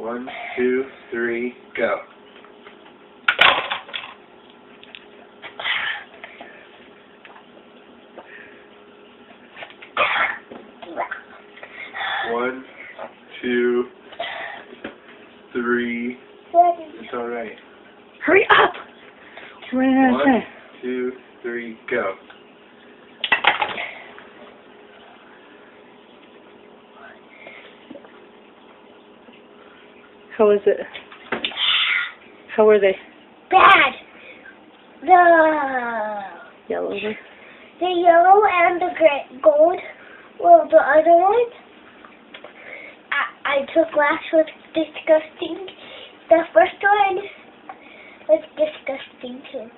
1, 2, 3, go. One, two, three. It's all right. Hurry up! It's running out of 1, time. 2, 3, go. How is it? How were they? Bad. The Yellow. yellow and the gold. Well, the other one I took last was disgusting. The first one was disgusting too.